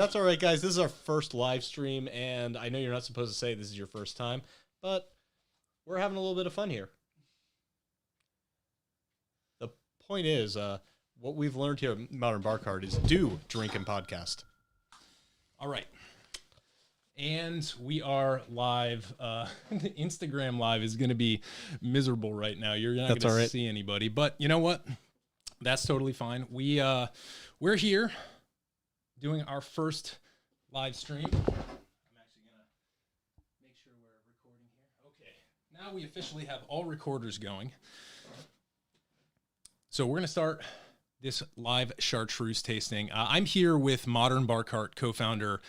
That's all right, guys. This is our first live stream, and I know you're not supposed to say this is your first time, but we're having a little bit of fun here. The point is, what we've learned here at Modern Bar Cart is do drink and podcast. All right. And we are live. The Instagram live is going to be miserable right now. You're not going to see anybody, but you know what? That's totally fine. We're here doing our first live stream. I'm actually going to make sure we're recording here. Okay. Now we officially have all recorders going. So we're going to start this live Chartreuse tasting. I'm here with Modern Bar Cart co-founder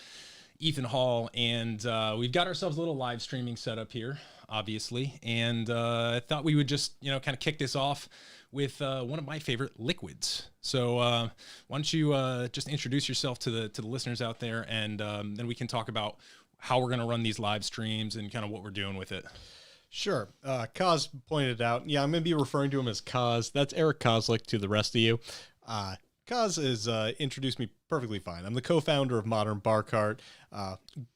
Ethan Hall, and we've got ourselves a little live streaming setup here, obviously, and I thought we would just, kind of kick this off with one of my favorite liquids. So why don't you just introduce yourself to the listeners out there, and then we can talk about how we're going to run these live streams and kind of what we're doing with it. Sure. Koz pointed out, I'm going to be referring to him as Koz. That's Eric Kozlik to the rest of you. Koz is introduced me perfectly fine. I'm the co-founder of Modern Bar Cart,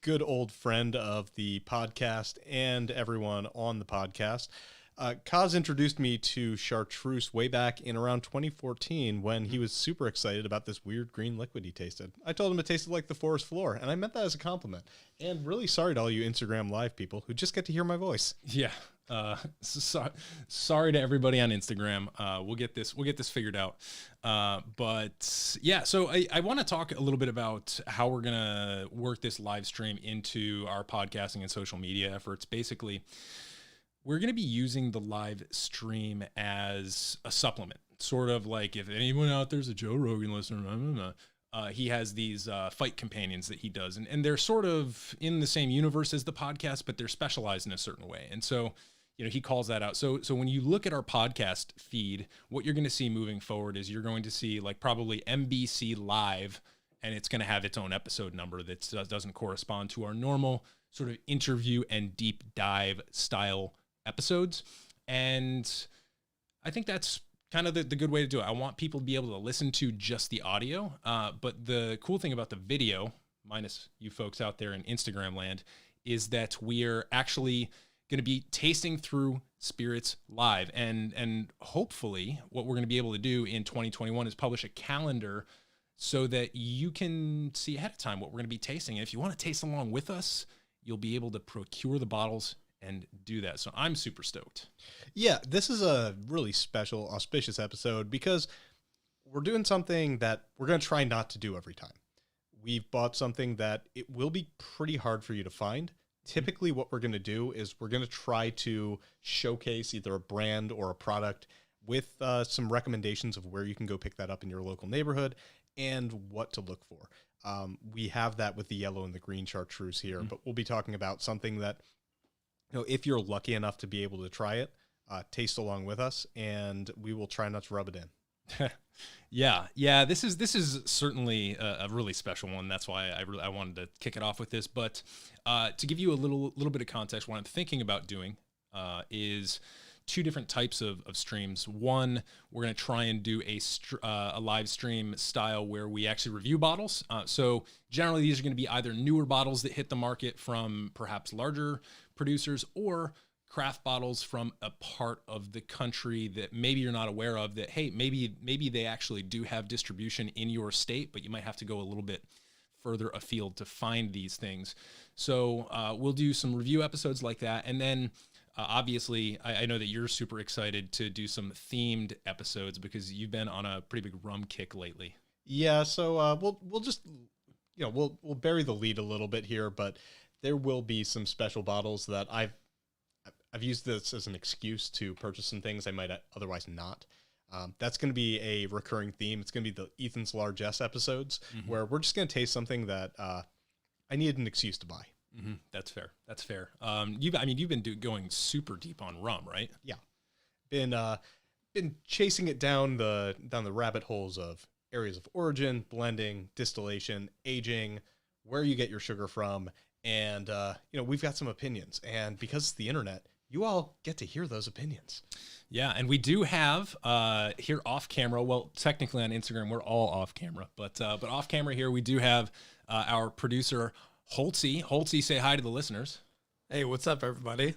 good old friend of the podcast and everyone on the podcast. Koz introduced me to Chartreuse way back in around 2014 when he was super excited about this weird green liquid he tasted. I told him it tasted like the forest floor, and I meant that as a compliment. And really sorry to all you Instagram Live people who just get to hear my voice. Yeah. Sorry to everybody on Instagram. We'll get this figured out. But yeah, so I want to talk a little bit about how we're going to work this live stream into our podcasting and social media efforts. Basically, we're going to be using the live stream as a supplement, sort of like if anyone out there's a Joe Rogan listener, he has these fight companions that he does, and they're sort of in the same universe as the podcast, but they're specialized in a certain way. And so, he calls that out. So when you look at our podcast feed, what you're going to see moving forward is you're going to see like probably MBC Live, and it's going to have its own episode number that doesn't correspond to our normal sort of interview and deep dive style episodes. And I think that's kind of the good way to do it. I want people to be able to listen to just the audio. But the cool thing about the video, minus you folks out there in Instagram land, is that we're actually going to be tasting through spirits live. And hopefully what we're going to be able to do in 2021 is publish a calendar so that you can see ahead of time what we're going to be tasting. And if you want to taste along with us, you'll be able to procure the bottles and do that. So I'm super stoked. Yeah, this is a really special, auspicious episode because we're doing something that we're going to try not to do every time. We've bought something that it will be pretty hard for you to find. Typically what we're going to do is we're going to try to showcase either a brand or a product with some recommendations of where you can go pick that up in your local neighborhood and what to look for. We have that with the yellow and the green Chartreuse here, but we'll be talking about something that, if you're lucky enough to be able to try it, taste along with us, and we will try not to rub it in. Yeah. This is certainly a really special one. That's why I wanted to kick it off with this. But to give you a little bit of context, what I'm thinking about doing is two different types of streams. One, we're going to try and do a live stream style where we actually review bottles. So generally, these are going to be either newer bottles that hit the market from perhaps larger producers or craft bottles from a part of the country that maybe you're not aware of, that, hey, maybe they actually do have distribution in your state, but you might have to go a little bit further afield to find these things. So we'll do some review episodes like that. And then obviously, I know that you're super excited to do some themed episodes because you've been on a pretty big rum kick lately. Yeah, so we'll just, we'll bury the lead a little bit here, but there will be some special bottles that I've used this as an excuse to purchase some things I might otherwise not. That's going to be a recurring theme. It's going to be the Ethan's Largesse episodes, where we're just going to taste something that I needed an excuse to buy. Mm-hmm. That's fair. You've been going super deep on rum, right? Yeah, been chasing it down the rabbit holes of areas of origin, blending, distillation, aging, where you get your sugar from, and we've got some opinions. And because it's the internet, you all get to hear those opinions. Yeah, and we do have here off camera. Well, technically on Instagram we're all off camera, but off camera here we do have our producer, Holtzy. Holtzy, say hi to the listeners. Hey, what's up, everybody?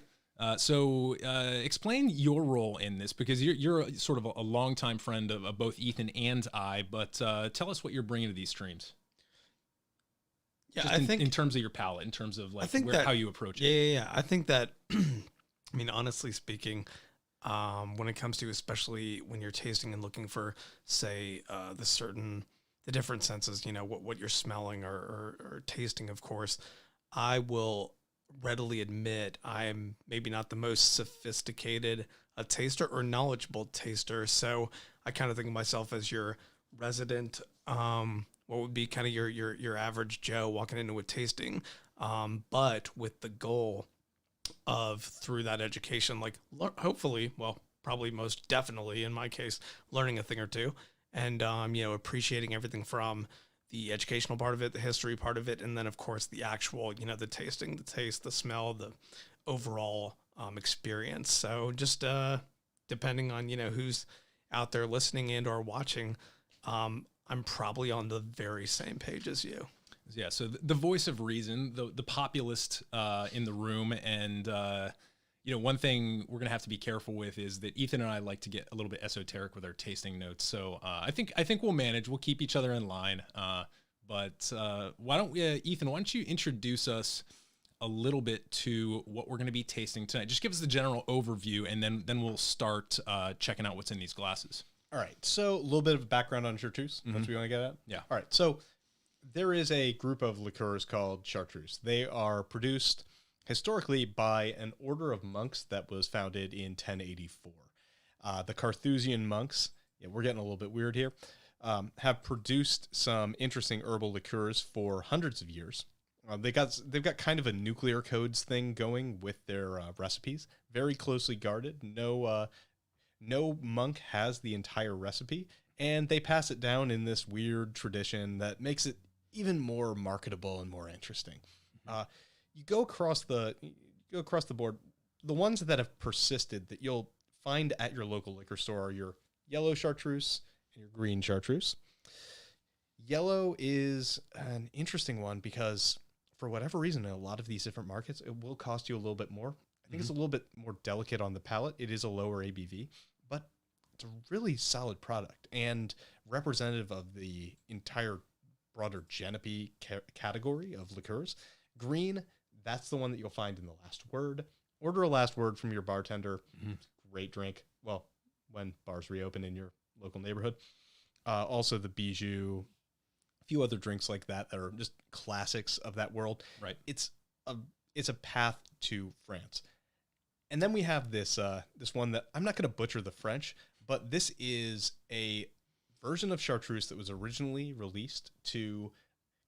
So explain your role in this, because you're sort of a longtime friend of both Ethan and I, but tell us what you're bringing to these streams. Yeah, Just I think in terms of your palette, in terms of like how you approach it. Yeah. I think that, I mean, honestly speaking, when it comes to, especially when you're tasting and looking for, say, the different senses, you know, what you're smelling or tasting, of course, I will readily admit I'm maybe not the most sophisticated a taster or knowledgeable taster. So I kind of think of myself as your resident, what would be kind of your average Joe walking into a tasting, but with the goal of, through that education, like hopefully, well, probably most definitely in my case, learning a thing or two, and you know, appreciating everything from the educational part of it, the history part of it, and then of course the actual, you know, the tasting, the taste, the smell, the overall experience. So just depending on, you know, who's out there listening and or watching, I'm probably on the very same page as you. Yeah, so the voice of reason, the populist in the room, and you know, one thing we're gonna have to be careful with is that Ethan and I like to get a little bit esoteric with our tasting notes. So I think we'll manage. We'll keep each other in line. But why don't we, Ethan? Why don't you introduce us a little bit to what we're gonna be tasting tonight? Just give us the general overview, and then we'll start checking out what's in these glasses. All right, so a little bit of background on Chartreuse. That's what we want to get at? Yeah. All right, so there is a group of liqueurs called Chartreuse. They are produced historically by an order of monks that was founded in 1084. The Carthusian monks, yeah, we're getting a little bit weird here, have produced some interesting herbal liqueurs for hundreds of years. They've got kind of a nuclear codes thing going with their recipes, very closely guarded. No monk has the entire recipe, and they pass it down in this weird tradition that makes it even more marketable and more interesting. You go across the board. The ones that have persisted that you'll find at your local liquor store are your yellow Chartreuse and your green Chartreuse. Yellow is an interesting one because for whatever reason, in a lot of these different markets, it will cost you a little bit more. I think it's a little bit more delicate on the palate. It is a lower ABV, but it's a really solid product and representative of the entire broader Genepi category of liqueurs. Green, that's the one that you'll find in the Last Word. Order a Last Word from your bartender. Great drink. Well, when bars reopen in your local neighborhood. Also the Bijou, a few other drinks like that are just classics of that world. Right. It's a path to France. And then we have this one that I'm not going to butcher the French, but this is a version of Chartreuse that was originally released to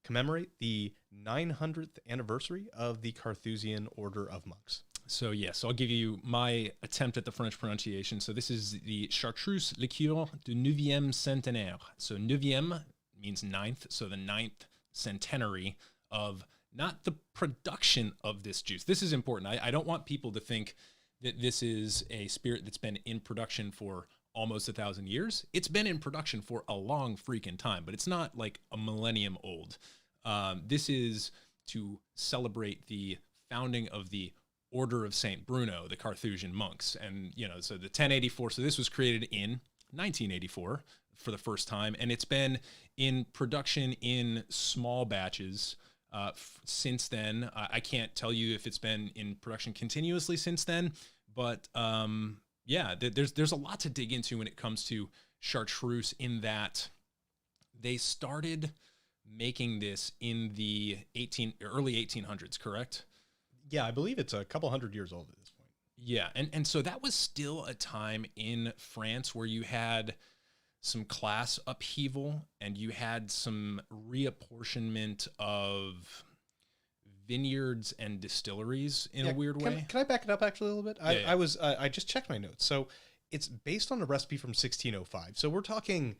commemorate the 900th anniversary of the Carthusian Order of Monks. So yes, I'll give you my attempt at the French pronunciation. So this is the Chartreuse Liqueur du 9e Centenaire. So 9e means ninth, so the 9th centenary of not the production of this juice. This is important. I don't want people to think that this is a spirit that's been in production for almost 1,000 years. It's been in production for a long freaking time, but it's not like a millennium old. This is to celebrate the founding of the Order of St. Bruno, the Carthusian monks. And, you know, so the 1084, so this was created in 1984 for the first time, and it's been in production in small batches since then. I can't tell you if it's been in production continuously since then, but yeah, there's a lot to dig into when it comes to Chartreuse, in that they started making this in the early 1800s, correct? Yeah, I believe it's a couple hundred years old at this point. Yeah, and so that was still a time in France where you had some class upheaval and you had some reapportionment of vineyards and distilleries in a weird way. Can I back it up actually a little bit? Yeah. I just checked my notes. So it's based on a recipe from 1605. So we're talking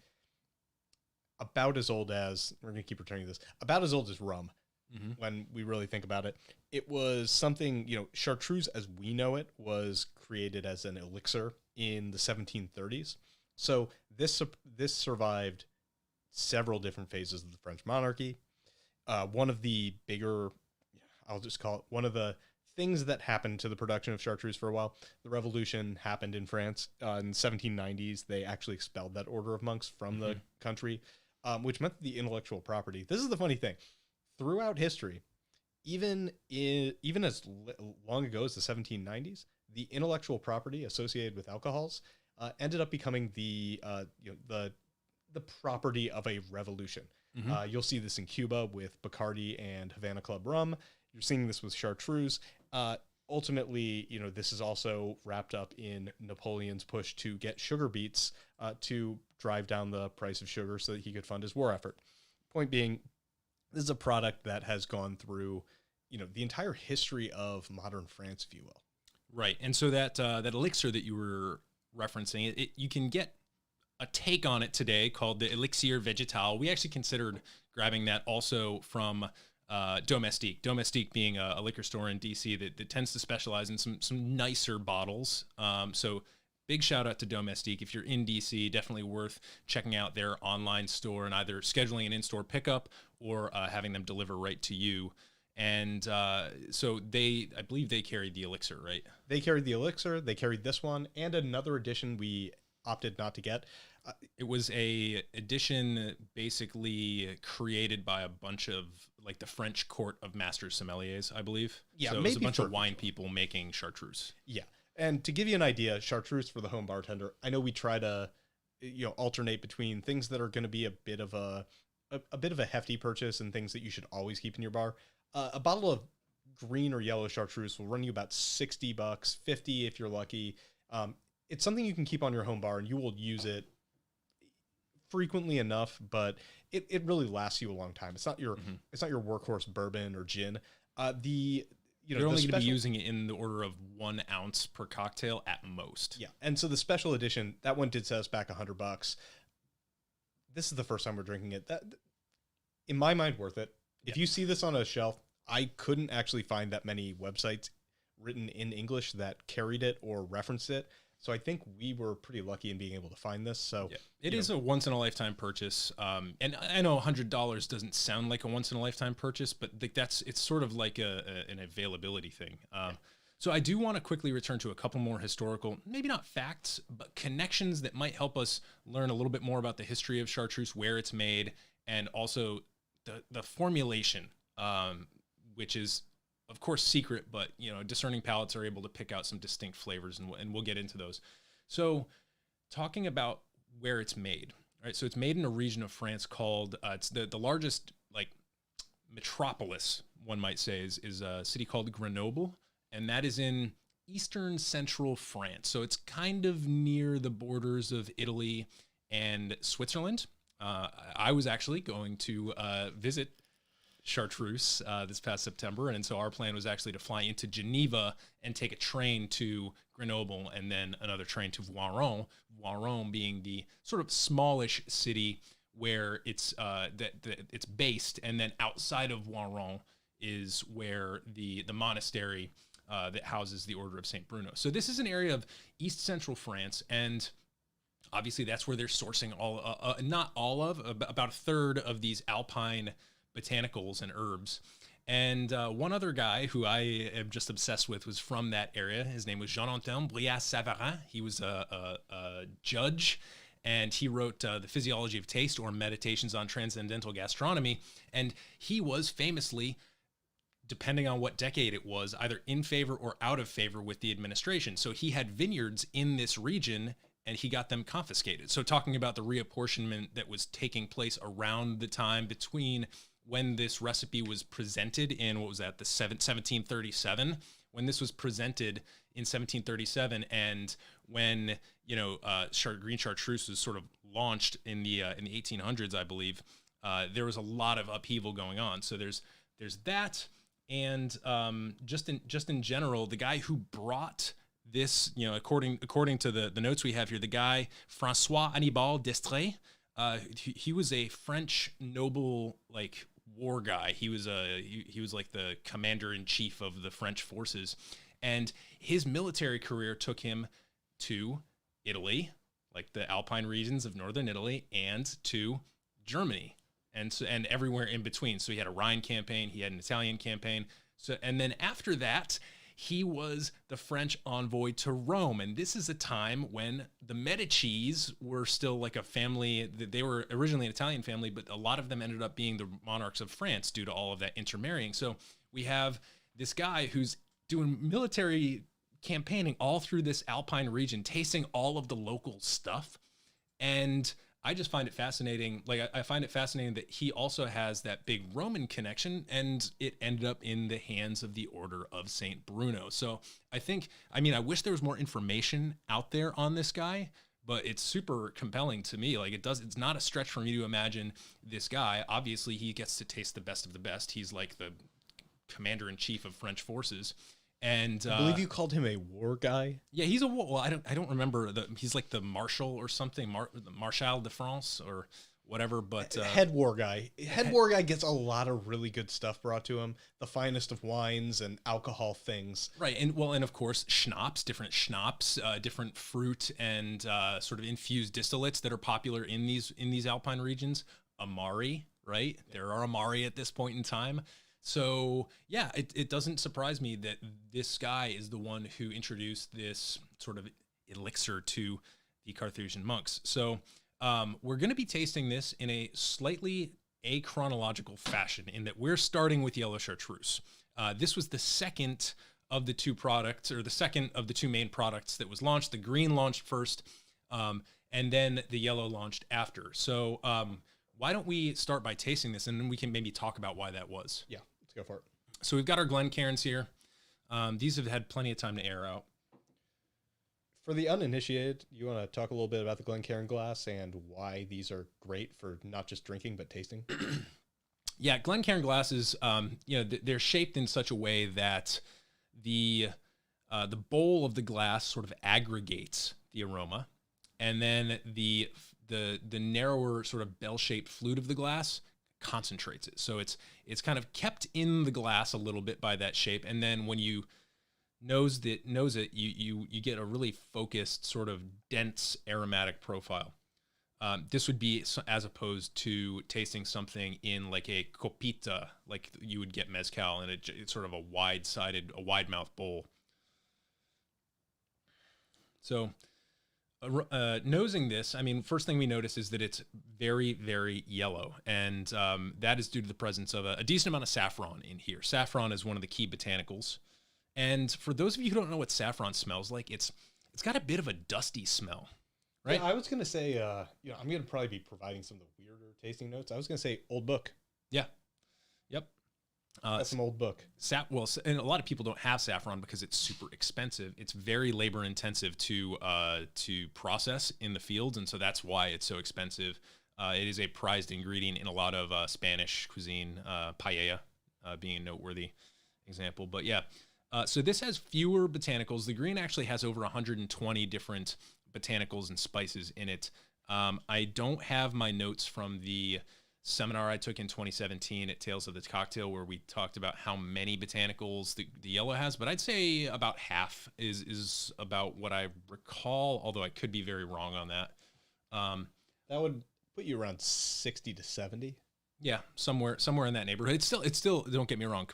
about as old as, we're going to keep returning to this, about as old as rum. When we really think about it, it was something, you know, Chartreuse as we know it was created as an elixir in the 1730s. So this survived several different phases of the French monarchy. one of the bigger, I'll just call it one of the things that happened to the production of Chartreuse for a while. The revolution happened in France in the 1790s. They actually expelled that order of monks from the country, which meant the intellectual property. This is the funny thing. Throughout history, even as long ago as the 1790s, the intellectual property associated with alcohols ended up becoming the property of a revolution. You'll see this in Cuba with Bacardi and Havana Club rum. You're seeing this with Chartreuse. Ultimately, this is also wrapped up in Napoleon's push to get sugar beets to drive down the price of sugar so that he could fund his war effort. Point being, this is a product that has gone through, the entire history of modern France, if you will. Right. And so that elixir that you were referencing, you can get a take on it today called the Elixir Vegetal. We actually considered grabbing that also from Domestique. Domestique being a liquor store in DC that tends to specialize in some nicer bottles. So big shout out to Domestique. If you're in DC, definitely worth checking out their online store and either scheduling an in-store pickup or having them deliver right to you. And so I believe they carried the elixir, right? They carried the elixir. They carried this one and another edition we opted not to get. It was a edition basically created by a bunch of like the French court of masters sommeliers, I believe. Yeah, so it was a bunch of wine people making Chartreuse. Yeah, and to give you an idea, Chartreuse for the home bartender. I know we try to, alternate between things that are going to be a bit of a hefty purchase and things that you should always keep in your bar. A bottle of green or yellow Chartreuse will run you about $60, $50 if you're lucky. It's something you can keep on your home bar and you will use it frequently enough, but it really lasts you a long time. It's not your workhorse bourbon or gin. You're only going to be using it in the order of 1 ounce per cocktail at most. Yeah, and so the special edition, that one did set us back $100. This is the first time we're drinking it. That, in my mind, worth it. If you see this on a shelf, I couldn't actually find that many websites written in English that carried it or referenced it. So I think we were pretty lucky in being able to find this. So it is a once in a lifetime purchase. And I know $100 doesn't sound like a once in a lifetime purchase, but it's sort of like an availability thing. So I do want to quickly return to a couple more historical, maybe not facts, but connections that might help us learn a little bit more about the history of Chartreuse, where it's made, and also the formulation, which is of course secret, but discerning palates are able to pick out some distinct flavors, and we'll get into those. So talking about where it's made, right? So it's made in a region of France called, it's the largest like metropolis, one might say, is a city called Grenoble, and that is in eastern central France. So it's kind of near the borders of Italy and Switzerland. I was actually going to visit Chartreuse this past September, and so our plan was actually to fly into Geneva and take a train to Grenoble and then another train to Voiron. Voiron being the sort of smallish city where it's it's based, and then outside of Voiron is where the monastery that houses the Order of Saint Bruno. So this is an area of East Central France, and obviously that's where they're sourcing about a third of these alpine botanicals and herbs. And one other guy who I am just obsessed with was from that area. His name was Jean-Antoine Brillat-Savarin. He was a judge, and he wrote The Physiology of Taste, or Meditations on Transcendental Gastronomy. And he was famously, depending on what decade it was, either in favor or out of favor with the administration. So he had vineyards in this region, and he got them confiscated. So talking about the reapportionment that was taking place around the time between when this recipe was presented in, what was that, 1737, when this was presented in 1737, and when green Chartreuse was sort of launched in the 1800s, I believe, there was a lot of upheaval going on. So there's that, and just in general, the guy who brought this, according to the notes we have here, the guy François Annibal d'Estrées, he was a French noble, like, war guy. He was like the commander in chief of the French forces, and his military career took him to Italy, like the Alpine regions of northern Italy, and to Germany. and everywhere in between. So he had a Rhine campaign, he had an Italian campaign. So, and then after that, he was the French envoy to Rome. And this is a time when the Medicis were still like a family. They were originally an Italian family, but a lot of them ended up being the monarchs of France due to all of that intermarrying. So we have this guy who's doing military campaigning all through this Alpine region, tasting all of the local stuff. And I just find it fascinating. Like, I find it fascinating that he also has that big Roman connection, and it ended up in the hands of the Order of St. Bruno. So I wish there was more information out there on this guy, but it's super compelling to me. Like, it's not a stretch for me to imagine this guy. Obviously, he gets to taste the best of the best. He's like the commander-in-chief of French forces. And I believe you called him a war guy. Yeah, he's a war. Well, I don't remember he's like the marshal or something, Marshal de France or whatever. But head war guy. Head war guy gets a lot of really good stuff brought to him. The finest of wines and alcohol things. Right, and of course different schnapps, different fruit and sort of infused distillates that are popular in these Alpine regions. Amari, right? There are Amari at this point in time. So yeah, it doesn't surprise me that this guy is the one who introduced this sort of elixir to the Carthusian monks. So we're going to be tasting this in a slightly achronological fashion, in that we're starting with yellow Chartreuse. This was the second of the two products, or the second of the two main products that was launched. The green launched first, and then the yellow launched after. So why don't we start by tasting this, and then we can maybe talk about why that was. Yeah. Go for it. So we've got our Glencairns here. These have had plenty of time to air out. For the uninitiated, you want to talk a little bit about the Glencairn Glass and why these are great for not just drinking, but tasting? Yeah, Glencairn glasses, they're shaped in such a way that the bowl of the glass sort of aggregates the aroma, and then the narrower sort of bell-shaped flute of the glass concentrates it. So it's kind of kept in the glass a little bit by that shape, and then when you nose it, you get a really focused, sort of dense aromatic profile. This would be as opposed to tasting something in like a copita, like you would get mezcal, and it's sort of a wide-mouthed bowl. So nosing this, I mean, first thing we notice is that it's very, very yellow, and that is due to the presence of a decent amount of saffron in here. Saffron is one of the key botanicals, and for those of you who don't know what saffron smells like, it's got a bit of a dusty smell, right? Yeah, I was gonna say, I'm gonna probably be providing some of the weirder tasting notes. I was gonna say old book. Yeah, yep. That's some old book. And a lot of people don't have saffron because it's super expensive. It's very labor intensive to process in the fields, and so that's why it's so expensive. It is a prized ingredient in a lot of Spanish cuisine, paella being a noteworthy example. But yeah, so this has fewer botanicals. The green actually has over 120 different botanicals and spices in it. I don't have my notes from the seminar I took in 2017 at Tales of the Cocktail, where we talked about how many botanicals the yellow has, but I'd say about half is about what I recall, although I could be very wrong on that. That would put you around 60 to 70. Yeah, somewhere in that neighborhood. It's still don't get me wrong,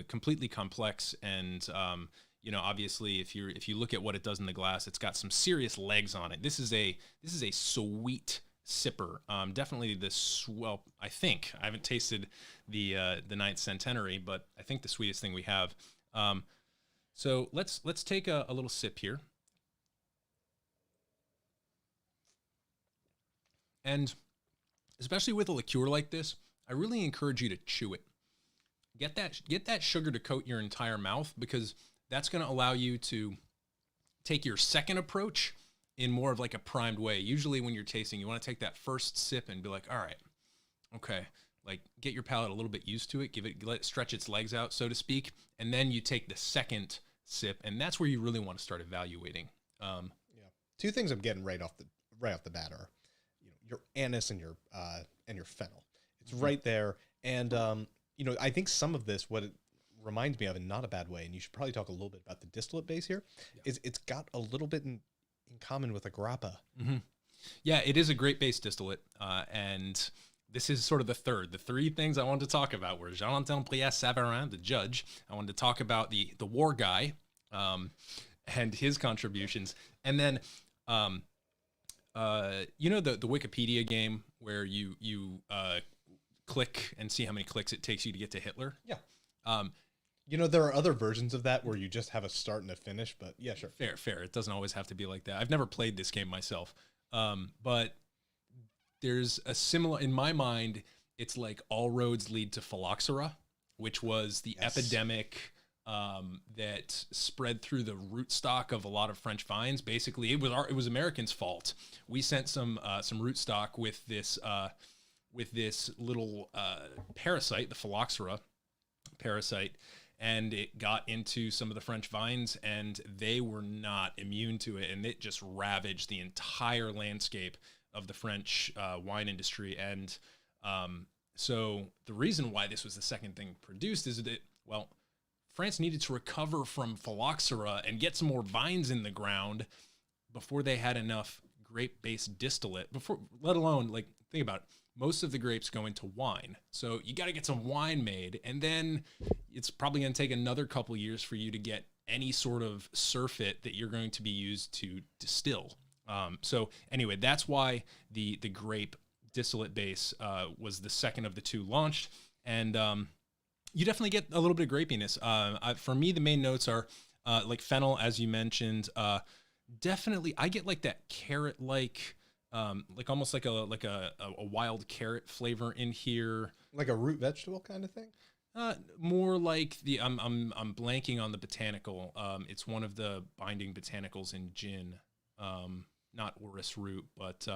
completely complex, and obviously if you look at what it does in the glass, it's got some serious legs on it. This is a sweet sipper. Definitely I think I haven't tasted the Ninth Centenary, but I think the sweetest thing we have. So let's take a little sip here. And especially with a liqueur like this, I really encourage you to chew it. Get that sugar to coat your entire mouth, because that's going to allow you to take your second approach in more of like a primed way. Usually when you're tasting, you want to take that first sip and be like, all right, okay, like get your palate a little bit used to it, let it stretch its legs out, so to speak. And then you take the second sip, and that's where you really want to start evaluating. Yeah. Two things I'm getting right off the bat are, your anise and your fennel. It's right there. And, I think some of this, what it reminds me of in not a bad way, and you should probably talk a little bit about the distillate base here, is it's got a little bit in common with a grappa. Mm-hmm. Yeah, it is a great base distillate. And this is sort of the three things I wanted to talk about were Jean-Antoine Prias-Savarin, the judge. I wanted to talk about the war guy, and his contributions. And then, you know, the Wikipedia game where you click and see how many clicks it takes you to get to Hitler. Yeah. You know, there are other versions of that where you just have a start and a finish, but yeah, sure. Fair. It doesn't always have to be like that. I've never played this game myself. But there's a similar, in my mind, it's like all roads lead to phylloxera, which was the epidemic that spread through the rootstock of a lot of French vines. Basically, it was Americans' fault. We sent some rootstock with this little parasite, the phylloxera parasite, and it got into some of the French vines, and they were not immune to it, and it just ravaged the entire landscape of the French wine industry. And so the reason why this was the second thing produced is that, well, France needed to recover from phylloxera and get some more vines in the ground before they had enough grape-based distillate, let alone, like, think about it. Most of the grapes go into wine. So you got to get some wine made, and then it's probably going to take another couple years for you to get any sort of surfeit that you're going to be used to distill. So anyway, that's why the grape distillate base was the second of the two launched. And you definitely get a little bit of grapiness. For me, the main notes are like fennel, as you mentioned. Definitely, I get like that carrot-like, like almost like a wild carrot flavor in here, like a root vegetable kind of thing. More like I'm blanking on the botanical. It's one of the binding botanicals in gin. Not orris root, but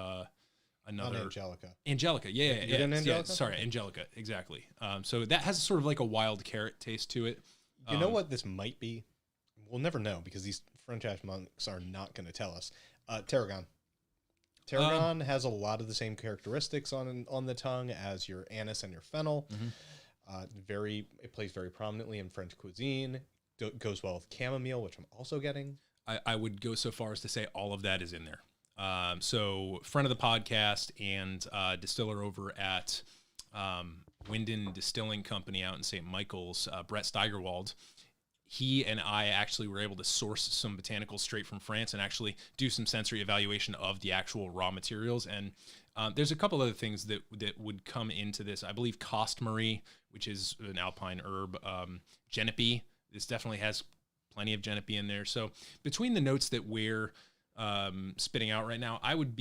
another Not Angelica. Angelica, yeah. Angelica? Sorry, Angelica, exactly. So that has sort of like a wild carrot taste to it. You know what this might be? We'll never know because these French ash monks are not going to tell us. Tarragon. Tarragon has a lot of the same characteristics on the tongue as your anise and your fennel. Mm-hmm. It plays very prominently in French cuisine. Goes well with chamomile, which I'm also getting. I would go so far as to say all of that is in there. So friend of the podcast and distiller over at Winden Distilling Company out in St. Michael's, Brett Steigerwald, he and I actually were able to source some botanicals straight from France and actually do some sensory evaluation of the actual raw materials. And there's a couple other things that would come into this. I believe Costmarie, which is an alpine herb, Genepi. This definitely has plenty of Genepi in there. So between the notes that we're spitting out right now, I would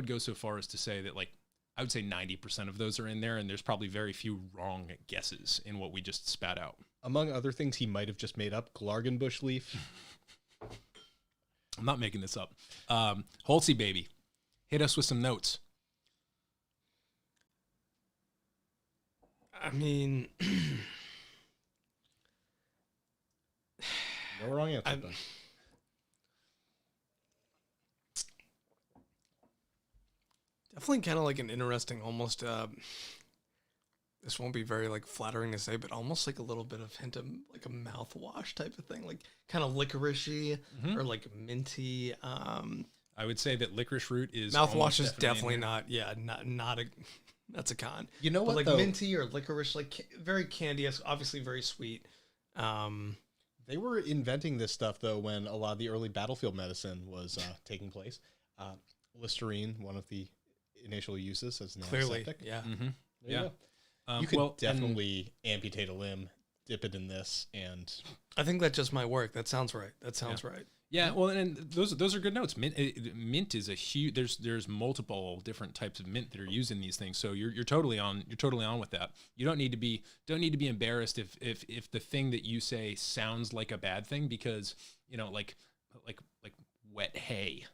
go so far as to say that, like, I would say 90% of those are in there, and there's probably very few wrong guesses in what we just spat out. Among other things he might have just made up, Glargenbush leaf. I'm not making this up. Holsey baby, hit us with some notes. I mean, no wrong answer. Definitely kind of like an interesting, almost, this won't be very like flattering to say, but almost like a little bit of hint of like a mouthwash type of thing, like kind of licoricey or like minty. I would say that licorice root is mouthwash is definitely not. Yeah, not a. That's a con. You know what? But like though, minty or licorice, like very candy-esque, obviously very sweet. They were inventing this stuff though when a lot of the early battlefield medicine was taking place. Listerine, one of the initial uses as an antiseptic. Yeah. Mm-hmm. Yeah. You could definitely amputate a limb, dip it in this, and I think that just might work. That sounds right. Right. Yeah, well, and those are good notes. Mint is a huge. There's multiple different types of mint that are used in these things. So you're totally on with that. You don't need to be embarrassed if the thing that you say sounds like a bad thing, because like wet hay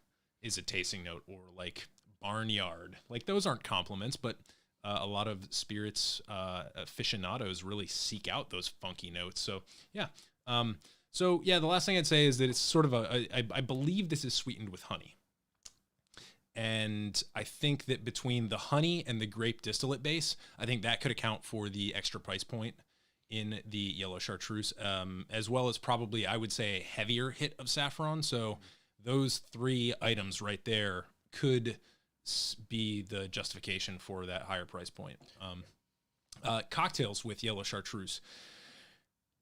is a tasting note, or like barnyard. Like those aren't compliments, but a lot of spirits aficionados really seek out those funky notes. So yeah. The last thing I'd say is that it's sort of I believe this is sweetened with honey. And I think that between the honey and the grape distillate base, I think that could account for the extra price point in the yellow chartreuse, as well as probably, I would say, a heavier hit of saffron. So those three items right there could be the justification for that higher price point. Cocktails with yellow chartreuse.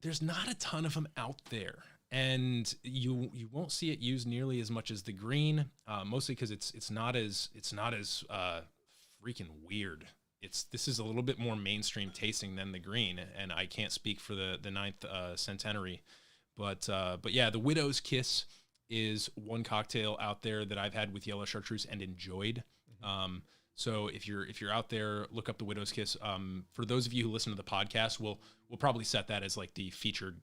There's not a ton of them out there, and you won't see it used nearly as much as the green, mostly because it's not as freaking weird. This is a little bit more mainstream tasting than the green, and I can't speak for the ninth Centenary, but yeah, the Widow's Kiss is one cocktail out there that I've had with yellow chartreuse and enjoyed. So if you're out there, look up the Widow's Kiss. For those of you who listen to the podcast, we'll probably set that as like the featured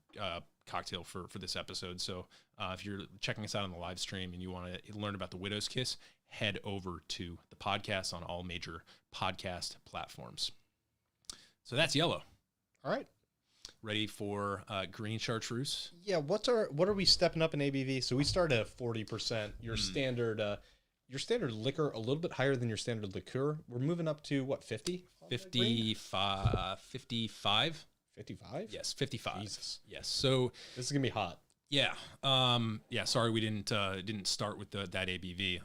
cocktail for this episode. So if you're checking us out on the live stream and you want to learn about the Widow's Kiss, head over to the podcast on all major podcast platforms. So that's yellow. All right. Ready for green chartreuse? Yeah. What are we stepping up in ABV? So we started at 40%. Your standard liquor a little bit higher than your standard liqueur. We're moving up to what, 50? 55. 55? 55? Yes, 55. Jesus. Yes. So this is gonna be hot. Yeah. Sorry we didn't start with that ABV.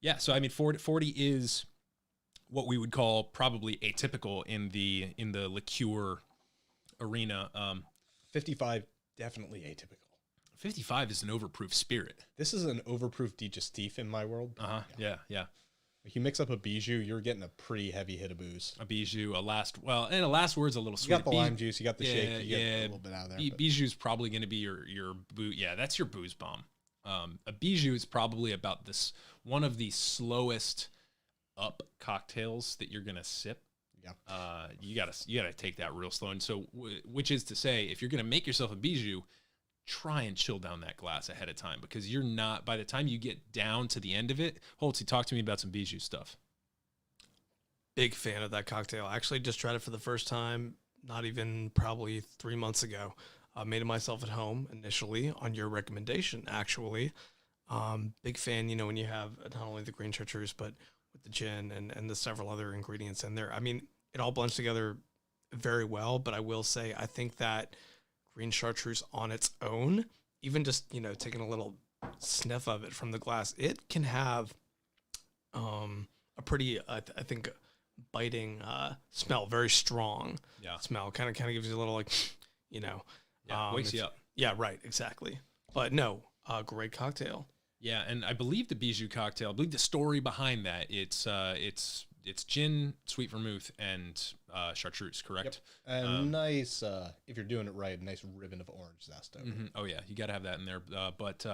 Yeah. So I mean, 40 is what we would call probably atypical in the liqueur arena. 55 definitely atypical. 55 is an overproof spirit. This is an overproof digestif in my world. Yeah. If you mix up a bijou, you're getting a pretty heavy hit of booze. A bijou, a last word's a little sweet. You got the lime juice, you got the shake, you get a little bit out of there. Bijou's probably going to be your boo. Yeah, that's your booze bomb. A bijou is probably about one of the slowest up cocktails that you're going to sip. Yeah. You gotta take that real slow. And so, which is to say, if you're going to make yourself a bijou, try and chill down that glass ahead of time, because you're not, by the time you get down to the end of it. Holtzy, talk to me about some bijou stuff. Big fan of that cocktail. I actually just tried it for the first time, not even probably 3 months ago. Made it myself at home initially on your recommendation, actually. Big fan, when you have not only the green chartreuse, but with the gin and the several other ingredients in there. I mean, it all blends together very well, but I will say, I think that green chartreuse on its own, even just, taking a little sniff of it from the glass, it can have a pretty, I think, biting smell, very strong smell. Kind of gives you a little, Wakes you up. Yeah, right, exactly. But no, great cocktail. Yeah, and I believe the bijou cocktail, I believe the story behind that, it's gin, sweet vermouth, and chartreuse, correct? Yep. And nice, if you're doing it right, a nice ribbon of orange zest over. Oh yeah, you got to have that in there. But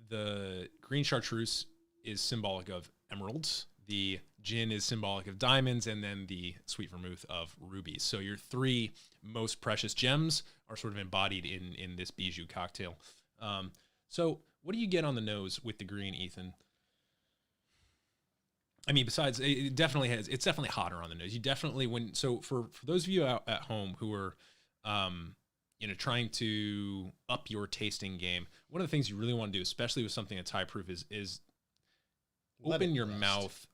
the green chartreuse is symbolic of emeralds. The gin is symbolic of diamonds, and then the sweet vermouth of rubies. So your three most precious gems are sort of embodied in this bijou cocktail. So what do you get on the nose with the green, Ethan? I mean, besides, it's definitely hotter on the nose. You definitely, for those of you out at home who are, trying to up your tasting game, one of the things you really want to do, especially with something that's high proof, is open your mouth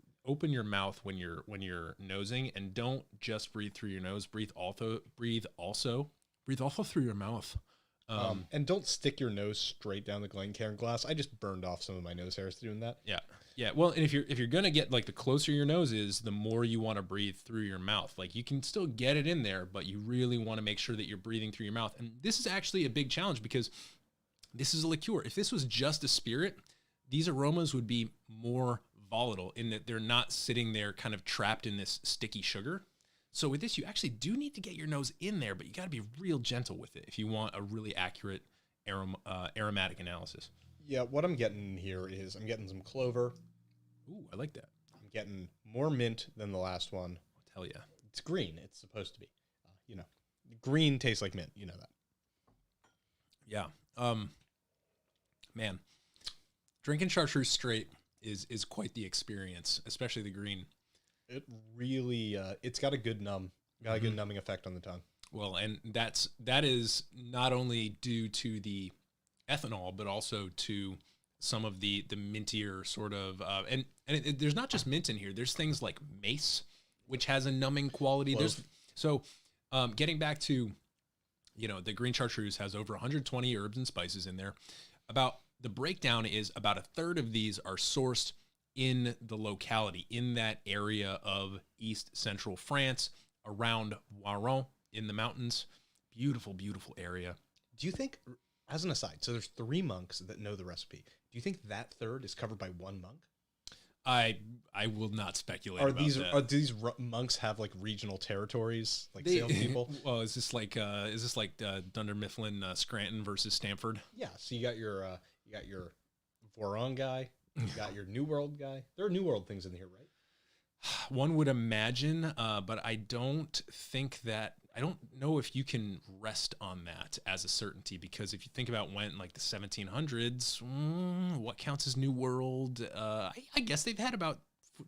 when you're nosing, and don't just breathe through your nose. Breathe also through your mouth. And don't stick your nose straight down the Glencairn glass. I just burned off some of my nose hairs doing that. Yeah. Well, and if you're gonna get, like, the closer your nose is, the more you want to breathe through your mouth. Like, you can still get it in there, but you really want to make sure that you're breathing through your mouth. And this is actually a big challenge, because this is a liqueur. If this was just a spirit, these aromas would be more volatile in that they're not sitting there kind of trapped in this sticky sugar. So with this, you actually do need to get your nose in there, but you got to be real gentle with it if you want a really accurate aromatic analysis. Yeah, what I'm getting here is I'm getting some clover. Ooh, I like that. I'm getting more mint than the last one. Hell yeah. It's green. It's supposed to be. Green tastes like mint. You know that. Yeah. Man, drinking chartreuse straight is quite the experience, especially the green. It really, it's got a good numbing effect on the tongue. Well, and that is not only due to the ethanol, but also to some of the mintier sort of, there's not just mint in here. There's things like mace, which has a numbing quality. Getting back to, the green chartreuse has over 120 herbs and spices in there. The breakdown is about a third of these are sourced in the locality, in that area of East Central France, around Voiron in the mountains. Beautiful, beautiful area. Do you think, as an aside, so there's 3 monks that know the recipe. Do you think that third is covered by 1 monk? I will not speculate Are about these that. are these monks have like regional territories, like salespeople? Well, is this like Dunder Mifflin Scranton versus Stamford? Yeah. So you got your Voron guy, you got your New World guy. There are New World things in here, right? One would imagine, but I don't know if you can rest on that as a certainty, because if you think about when like the 1700s, what counts as New World? I guess they've had about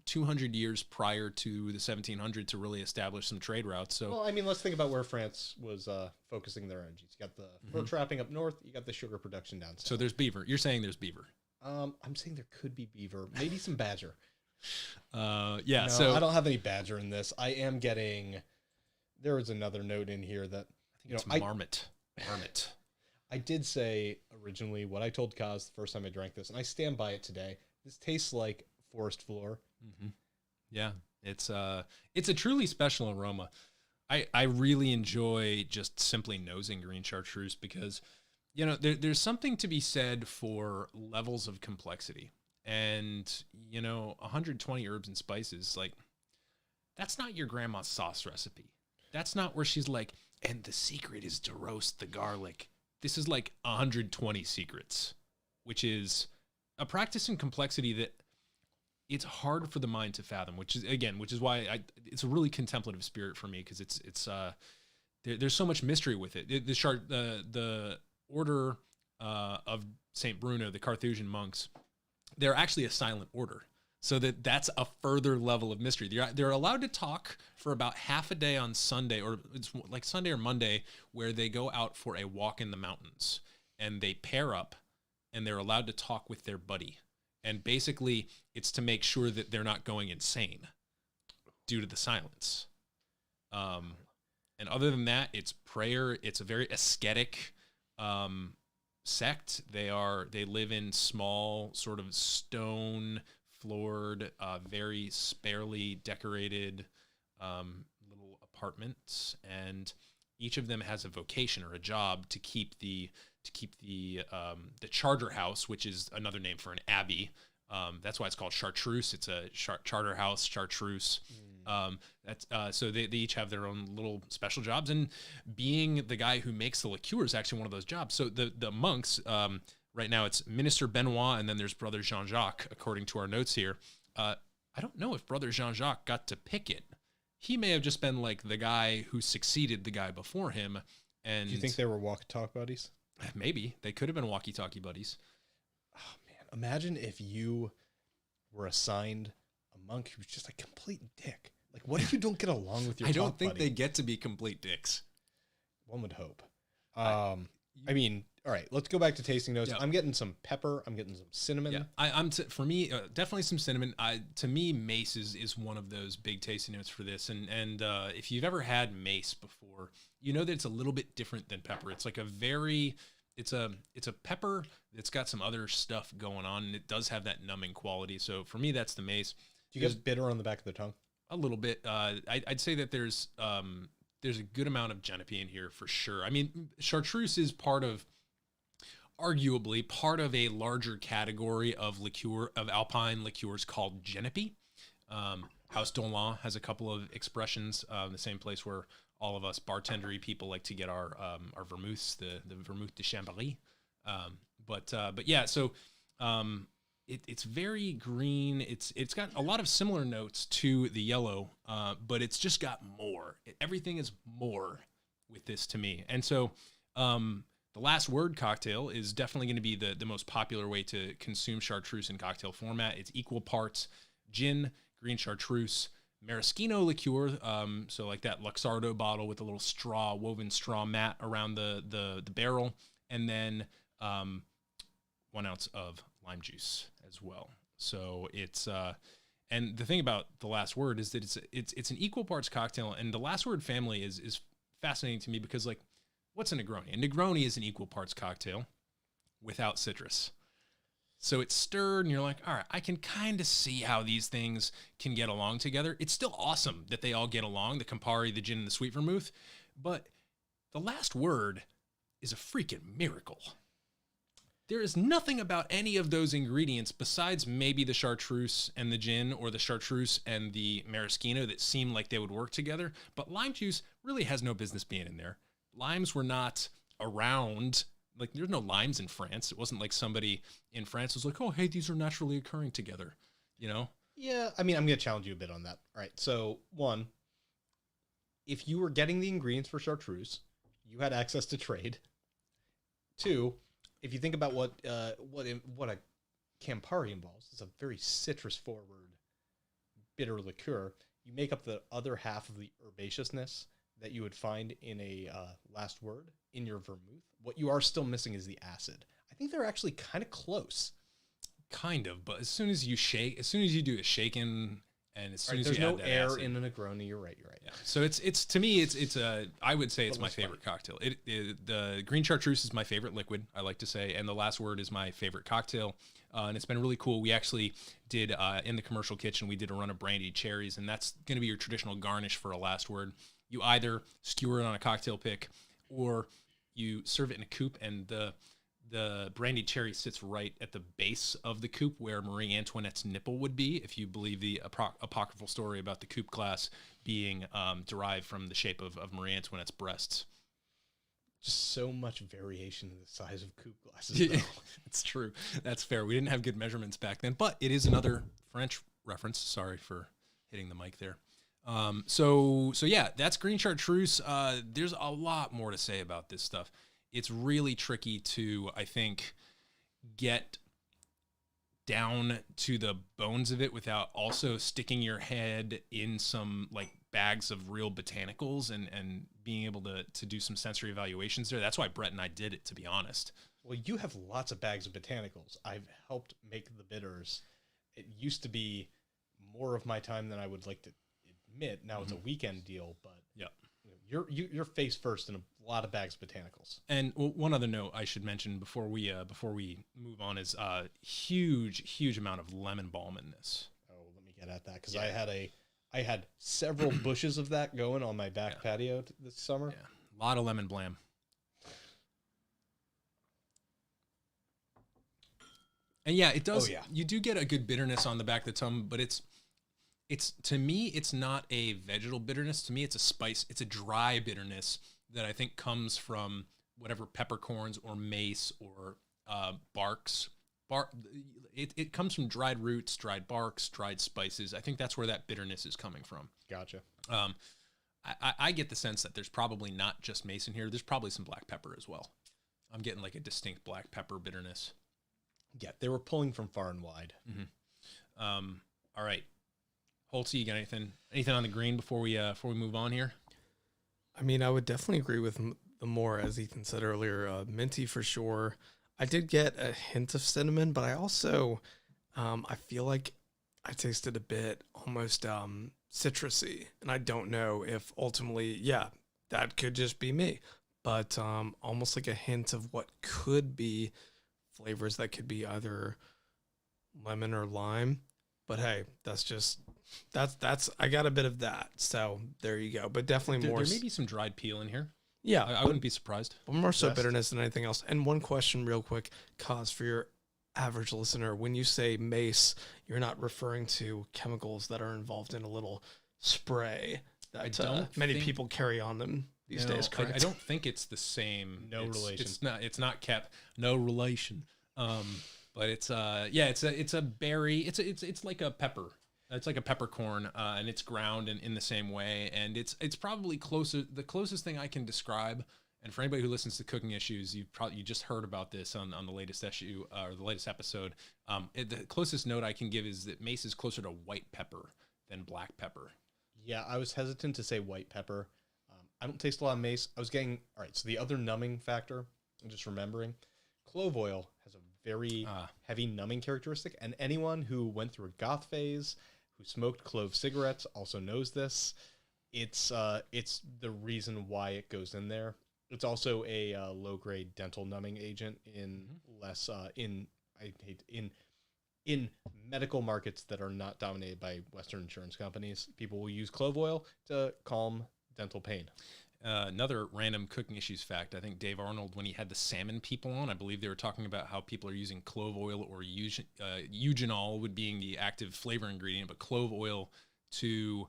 200 years prior to the 1700 to really establish some trade routes. So, well, I mean, let's think about where France was focusing their energies. You got the fur trapping up north. You got the sugar production down south. So there's beaver. You're saying there's beaver. I'm saying there could be beaver, maybe some badger. Yeah. No, so I don't have any badger in this. I am getting. There is another note in here that it's marmot. Marmot. I did say originally what I told Kaz the first time I drank this, and I stand by it today. This tastes like forest floor. Mm-hmm. Yeah, it's a truly special aroma. I really enjoy just simply nosing green chartreuse because, you know, there's something to be said for levels of complexity. And, you know, 120 herbs and spices, like, that's not your grandma's sauce recipe. That's not where she's like, and the secret is to roast the garlic. This is like 120 secrets, which is a practice in complexity that it's hard for the mind to fathom, which is why it's a really contemplative spirit for me, because there's so much mystery with it. The order of Saint Bruno, the Carthusian monks, they're actually a silent order, so that's a further level of mystery. They're allowed to talk for about half a day on Sunday, or it's like Sunday or Monday, where they go out for a walk in the mountains and they pair up, and they're allowed to talk with their buddy. And basically, it's to make sure that they're not going insane due to the silence. And other than that, it's prayer. It's a very ascetic sect. They live in small, sort of stone floored, very sparely decorated little apartments, and each of them has a vocation or a job to keep the charter house, which is another name for an abbey. That's why it's called Chartreuse. It's a charter house, Chartreuse. So they each have their own little special jobs, and being the guy who makes the liqueur is actually one of those jobs. So the monks, right now it's Minister Benoit, and then there's Brother Jean-Jacques, according to our notes here. I don't know if Brother Jean-Jacques got to pick it. He may have just been like the guy who succeeded the guy before him. And do you think they were walk-talk buddies? Maybe. They could have been walkie-talkie buddies. Oh, man. Imagine if you were assigned a monk who was just a complete dick. Like, what if you don't get along with your I don't think buddy? they get to be complete dicks. One would hope. I mean, all right, let's go back to tasting notes. Yeah. I'm getting some pepper. I'm getting some cinnamon. Yeah, for me, definitely some cinnamon. To me, mace is one of those big tasting notes for this. And if you've ever had mace before, you know that it's a little bit different than pepper. It's like it's a pepper that's got some other stuff going on, and it does have that numbing quality. So for me, that's the mace. Do you get bitter on the back of the tongue? A little bit. I'd say that there's a good amount of genepi in here for sure. I mean, chartreuse is arguably part of a larger category of alpine liqueurs called genepi. House Dolan has a couple of expressions, the same place where all of us bartendery people like to get our vermouths, the vermouth de Chambéry. But yeah, so it's very green. It's got a lot of similar notes to the yellow, but it's just got more. Everything is more with this to me. And so the last word cocktail is definitely going to be the most popular way to consume chartreuse in cocktail format. It's equal parts gin, green chartreuse, maraschino liqueur, so like that Luxardo bottle with a little woven straw mat around the barrel, and then 1 ounce of lime juice as well. So it's and the thing about the last word is that it's an equal parts cocktail, and the last word family is fascinating to me because, like, what's a Negroni? A Negroni is an equal parts cocktail without citrus. So it's stirred, and you're like, all right, I can kind of see how these things can get along together. It's still awesome that they all get along, the Campari, the gin, and the sweet vermouth. But the last word is a freaking miracle. There is nothing about any of those ingredients besides maybe the Chartreuse and the gin, or the Chartreuse and the maraschino, that seem like they would work together. But lime juice really has no business being in there. Limes were not around. Like, there's no limes in France. It wasn't like somebody in France was like, oh, hey, these are naturally occurring together, you know? Yeah, I mean, I'm going to challenge you a bit on that. All right, so one, if you were getting the ingredients for Chartreuse, you had access to trade. Two, if you think about what a Campari involves, it's a very citrus-forward, bitter liqueur. You make up the other half of the herbaceousness that you would find in a last word in your vermouth. What you are still missing is the acid. I think they're actually kind of close. Kind of, but as soon as you do a shaking, and as soon as there's you no add that air acid, in a Negroni. You're right. yeah. So it's to me, I would say it's my favorite cocktail. The green Chartreuse is my favorite liquid, I like to say, and the last word is my favorite cocktail. And it's been really cool. We actually did, in the commercial kitchen, we did a run of brandied cherries, and that's going to be your traditional garnish for a last word. You either skewer it on a cocktail pick, or you serve it in a coupe, and the brandied cherry sits right at the base of the coupe where Marie Antoinette's nipple would be, if you believe the apocryphal story about the coupe glass being derived from the shape of Marie Antoinette's breasts. Just so much variation in the size of coupe glasses. It's true. That's fair. We didn't have good measurements back then, but it is another French reference. Sorry for hitting the mic there. So yeah, that's green Chartreuse. There's a lot more to say about this stuff. It's really tricky to, I think, get down to the bones of it without also sticking your head in some like bags of real botanicals and being able to do some sensory evaluations there. That's why Brett and I did it, to be honest. Well, you have lots of bags of botanicals. I've helped make the bitters. It used to be more of my time than I would like to admit. Now it's a weekend deal, but yeah, you're face first in a lot of bags of botanicals. And one other note I should mention before we move on is huge amount of lemon balm in this. Oh, let me get at that, because I had several bushes of that going on my back patio this summer. Yeah, a lot of lemon blam. And yeah, it does. Oh, yeah. You do get a good bitterness on the back of the tongue, but it's to me, it's not a vegetal bitterness. To me, it's a spice. It's a dry bitterness that I think comes from whatever peppercorns or mace or barks. It comes from dried roots, dried barks, dried spices. I think that's where that bitterness is coming from. Gotcha. I get the sense that there's probably not just mace in here. There's probably some black pepper as well. I'm getting like a distinct black pepper bitterness. Yeah, they were pulling from far and wide. Mm-hmm. All right. Holtzy, you got anything on the green before we move on here? I mean, I would definitely agree with the more, as Ethan said earlier, minty for sure. I did get a hint of cinnamon, but I also, I feel like I tasted a bit almost citrusy, and I don't know if ultimately, that could just be me, but almost like a hint of what could be flavors that could be either lemon or lime. But hey, that's I got a bit of that, so there you go. But definitely more. There may be some dried peel in here. Yeah, I wouldn't be surprised. But more so bitterness than anything else. And one question, real quick, Cause, for your average listener, when you say mace, you're not referring to chemicals that are involved in a little spray that many people carry on them these days. Correct? I don't think it's the same. No relation. It's not kept. No relation. But it's a berry. It's like a pepper. It's like a peppercorn, and it's ground in the same way. And it's probably the closest thing I can describe. And for anybody who listens to Cooking Issues, you just heard about this on the latest issue or the latest episode. The closest note I can give is that mace is closer to white pepper than black pepper. Yeah, I was hesitant to say white pepper. I don't taste a lot of mace. I was getting, all right, so the other numbing factor, I'm just remembering, clove oil has a very heavy numbing characteristic. And anyone who went through a goth phase, who smoked clove cigarettes, also knows this. It's the reason why it goes in there. It's also a low-grade dental numbing agent in I hate in medical markets that are not dominated by Western insurance companies, people will use clove oil to calm dental pain. Another random cooking issues fact. I think Dave Arnold, when he had the salmon people on, I believe they were talking about how people are using clove oil or eugenol would being the active flavor ingredient, but clove oil to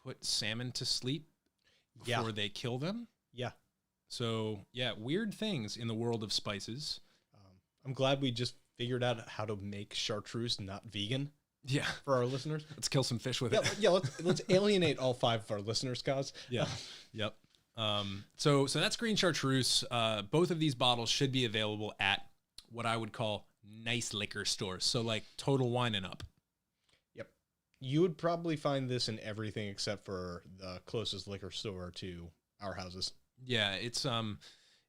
put salmon to sleep before they kill them. Yeah. So, yeah, weird things in the world of spices. I'm glad we just figured out how to make chartreuse not vegan. Yeah. For our listeners. Let's kill some fish with it. Yeah, let's alienate all 5 of our listeners, Kaz. Yeah. Yep. So that's green chartreuse. Both of these bottles should be available at what I would call nice liquor stores. So like Total Wine and up. Yep. You would probably find this in everything except for the closest liquor store to our houses. Yeah, it's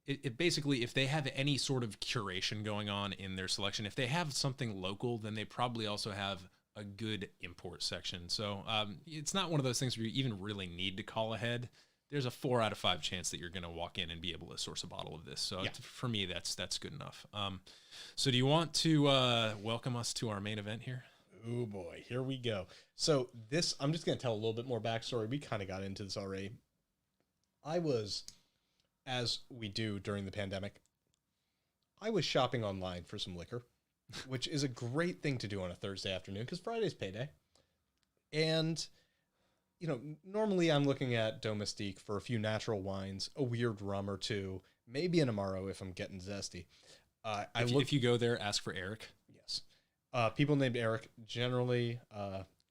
it basically, if they have any sort of curation going on in their selection, if they have something local, then they probably also have a good import section. So it's not one of those things where you even really need to call ahead. There's a 4 out of 5 chance that you're going to walk in and be able to source a bottle of this. So for me, that's good enough. So do you want to welcome us to our main event here? Oh boy, here we go. So this, I'm just going to tell a little bit more backstory. We kind of got into this already. I was, as we do during the pandemic, I was shopping online for some liquor, which is a great thing to do on a Thursday afternoon because Friday's payday. And, you know, normally I'm looking at Domestique for a few natural wines, a weird rum or two, maybe an Amaro if I'm getting zesty. If you go there, ask for Eric. Yes. People named Eric, generally,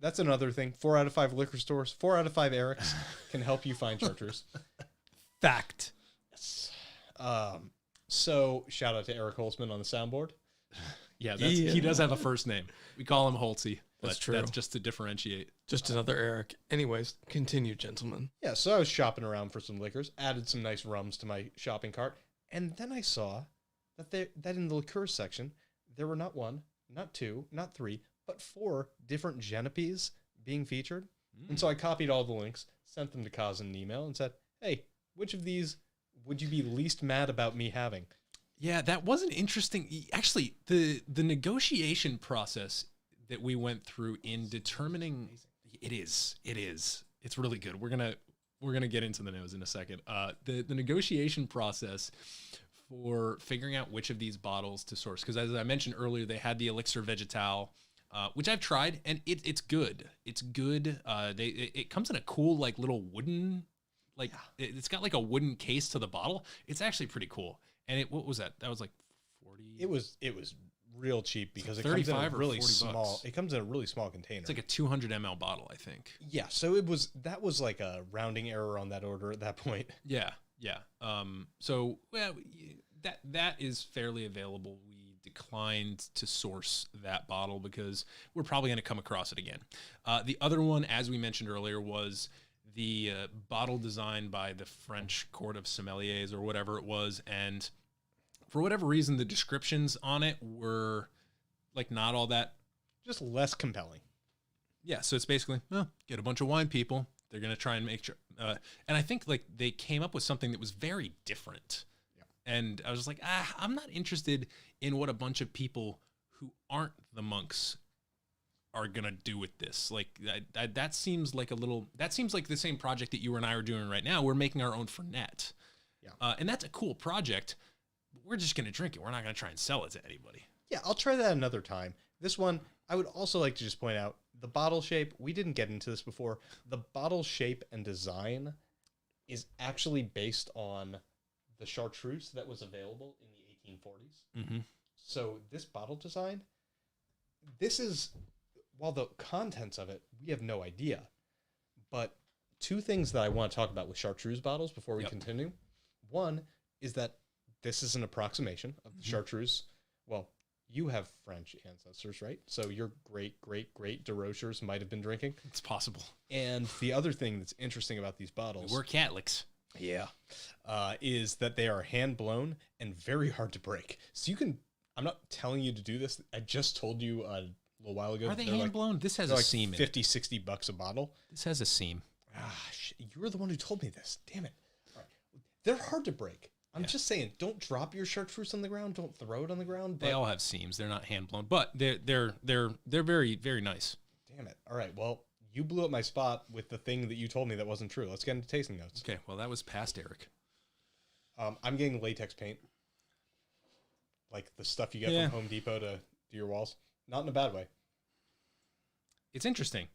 that's another thing. 4 out of 5 liquor stores, 4 out of 5 Erics can help you find chartreuse. Fact. Yes. So shout out to Eric Holtzman on the soundboard. Yeah, he does have a first name. We call him Holtzy. That's true. That's just to differentiate. Just another Eric. Anyways, continue, gentlemen. Yeah, so I was shopping around for some liquors, added some nice rums to my shopping cart, and then I saw that in the liqueur section, there were not 1, not 2, not 3, but 4 different Genepes being featured. And so I copied all the links, sent them to Kaz in an email, and said, hey, which of these would you be least mad about me having? Yeah, that was an interesting. Actually, the negotiation process that we went through in determining it's really good. We're gonna get into the nose in a second. The negotiation process for figuring out which of these bottles to source, because as I mentioned earlier, they had the Elixir Vegetal, which I've tried, and it's good. It's good. It comes in a cool like little wooden. It's got like a wooden case to the bottle. It's actually pretty cool. And what was that? That was like 40. It was real cheap because it 35 comes in a really or 40 small. bucks. It comes in a really small container. It's like a 200 ml bottle, I think. Yeah, so that was like a rounding error on that order at that point. Yeah. So that is fairly available. We declined to source that bottle because we're probably going to come across it again. The other one, as we mentioned earlier, was the bottle designed by the French Court of Sommeliers or whatever it was, and for whatever reason, the descriptions on it were like not all that, just less compelling. Yeah, so it's basically get a bunch of wine people. They're gonna try and make sure, and I think like they came up with something that was very different. Yeah. And I was just like, I'm not interested in what a bunch of people who aren't the monks are gonna do with this. Like that seems like the same project that you and I are doing right now. We're making our own Fernet. Yeah. And that's a cool project. But we're just gonna drink it. We're not gonna try and sell it to anybody. Yeah, I'll try that another time. This one, I would also like to just point out the bottle shape. We didn't get into this before. The bottle shape and design is actually based on the Chartreuse that was available in the 1840s. Mm-hmm. So this bottle design, this is, while the contents of it, we have no idea. But 2 things that I want to talk about with Chartreuse bottles before we continue. One is that this is an approximation of the Chartreuse. Well, you have French ancestors, right? So your great de Rochers might have been drinking. It's possible. And the other thing that's interesting about these bottles... We're Catholics. Yeah. Is that they are hand-blown and very hard to break. So you can... I'm not telling you to do this. I just told you a little while ago. Are they hand-blown? This has a seam in it. $50-$60 a bottle. This has a seam. You were the one who told me this. Damn it. All right. They're hard to break. I'm just saying, don't drop your chartreuse on the ground. Don't throw it on the ground. They all have seams. They're not hand blown, but they're very, very nice. Damn it. All right. Well, you blew up my spot with the thing that you told me that wasn't true. Let's get into tasting notes. Okay. Well, that was past Eric. I'm getting latex paint. Like the stuff you get from Home Depot to do your walls. Not in a bad way. It's interesting.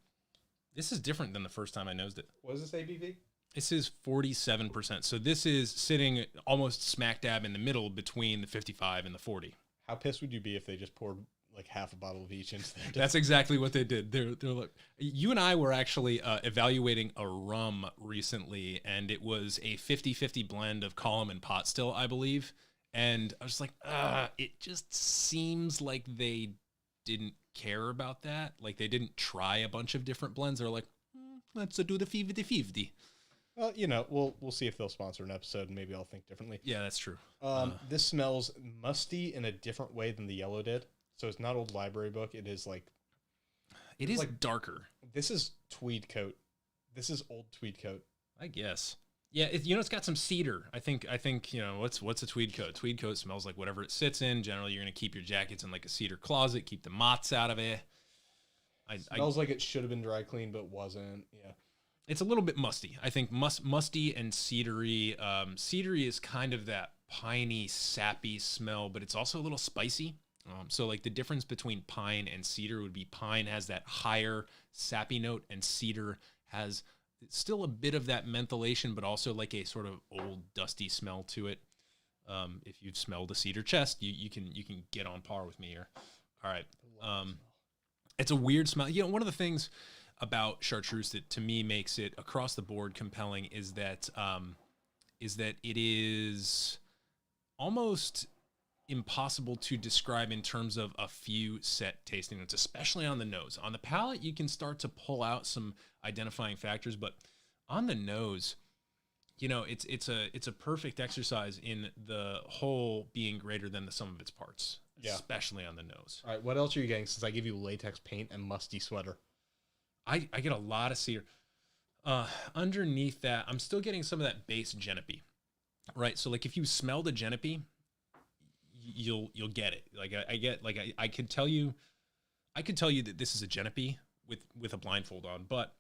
This is different than the first time I nosed it. What is this ABV? This is 47%. So this is sitting almost smack dab in the middle between the 55 and the 40. How pissed would you be if they just poured like half a bottle of each into there? That's exactly what they did. They're like, you and I were actually evaluating a rum recently, and it was a 50-50 blend of column and pot still, I believe. And I was like, it just seems like they didn't care about that. Like they didn't try a bunch of different blends. They're like, let's do the 50-50. Well, we'll see if they'll sponsor an episode, and maybe I'll think differently. Yeah, that's true. This smells musty in a different way than the yellow did. So it's not old library book. It is like... It is like darker. This is tweed coat. This is old tweed coat. I guess. Yeah, it's got some cedar. I think what's a tweed coat? Tweed coat smells like whatever it sits in. Generally, you're going to keep your jackets in like a cedar closet, keep the moths out of it. Smells like it should have been dry cleaned, but wasn't. Yeah. It's a little bit musty. I think musty and cedary. Cedary is kind of that piney, sappy smell, but it's also a little spicy. So like the difference between pine and cedar would be pine has that higher sappy note, and cedar has still a bit of that mentholation, but also like a sort of old dusty smell to it. If you've smelled a cedar chest, you can get on par with me here. All right. It's a weird smell. One of the things about Chartreuse that to me makes it across the board compelling is that it is almost impossible to describe in terms of a few set tasting notes, especially on the nose. On the palate, you can start to pull out some identifying factors, but on the nose, it's a perfect exercise in the whole being greater than the sum of its parts, especially on the nose. All right, what else are you getting since I give you latex paint and musty sweater? I get a lot of cedar. Underneath that, I'm still getting some of that base Genepi, right? So like if you smelled a Genepi, you'll get it. Like I could tell you that this is a Genepi with a blindfold on, but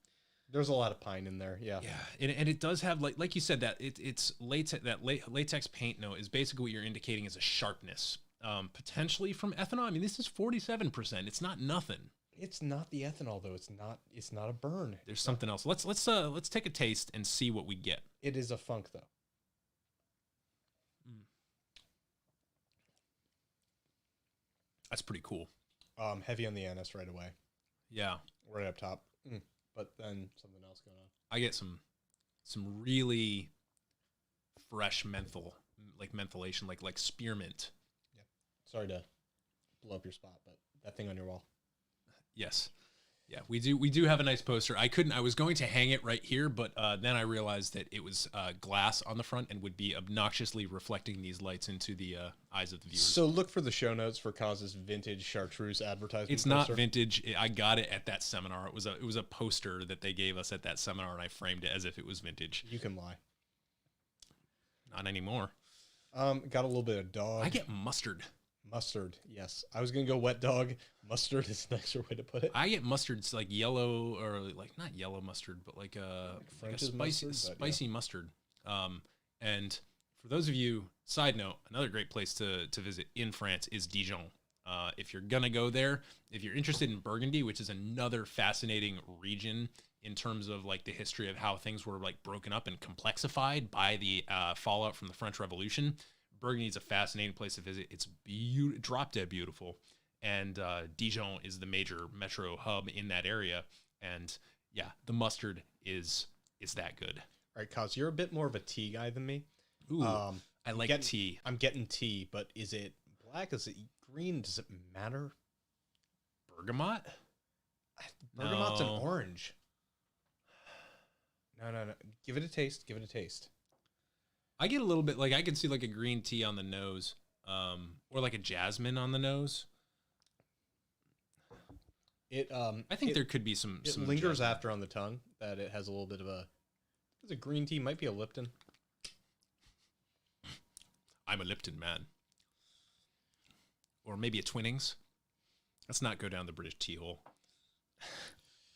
there's a lot of pine in there. Yeah. Yeah. And it does have like you said that it's latex, that latex paint note is basically what you're indicating is a sharpness, potentially from ethanol. I mean, this is 47%. It's not nothing. It's not the ethanol though. It's not a burn. There's something else. Let's take a taste and see what we get. It is a funk though. That's pretty cool. Heavy on the anise right away. Yeah. Right up top. But then something else going on. I get some really fresh mentholation, like spearmint. Yeah. Sorry to blow up your spot, but that thing on your wall. Yes. Yeah, we do have a nice poster. I was going to hang it right here, but then I realized that it was glass on the front and would be obnoxiously reflecting these lights into the eyes of the viewers. So look for the show notes for Koz's vintage Chartreuse advertisement. It's not vintage. I got it at that seminar. It was a poster that they gave us at that seminar, and I framed it as if it was vintage. You can lie. Not anymore. Got a little bit of dog. I get mustard. Mustard, yes. I was gonna go wet dog. Mustard is a nicer way to put it. I get mustard. It's like yellow, or like not yellow mustard, but like a spicy mustard. And for those of you, side note, another great place to visit in France is Dijon. If you're gonna go there, if you're interested in Burgundy, which is another fascinating region in terms of like the history of how things were like broken up and complexified by the fallout from the French Revolution. Burgundy is a fascinating place to visit. It's drop dead beautiful, and Dijon is the major metro hub in that area. And yeah, the mustard is that good. All right, Koz, you're a bit more of a tea guy than me. Ooh, I like tea. I'm getting tea, but is it black? Is it green? Does it matter? Bergamot? Bergamot's an orange. No. Give it a taste. I get a little bit like I can see like a green tea on the nose, or like a jasmine on the nose. I think there could be some lingers jasmine after on the tongue, that it has a little bit of a green tea, might be a Lipton. I'm a Lipton man. Or maybe a Twinings. Let's not go down the British tea hole.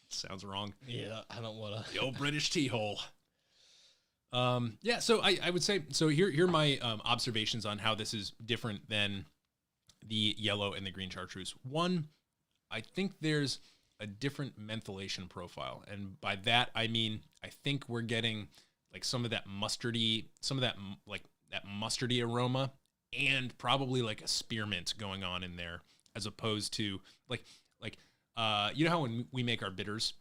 Sounds wrong. Yeah, I don't want to. The old British tea hole. Yeah, so I would say, so here are my observations on how this is different than the yellow and the green chartreuse. One, I think there's a different mentholation profile. And by that, I mean, I think we're getting like some of that mustardy aroma and probably like a spearmint going on in there, as opposed to you know how when we make our bitters,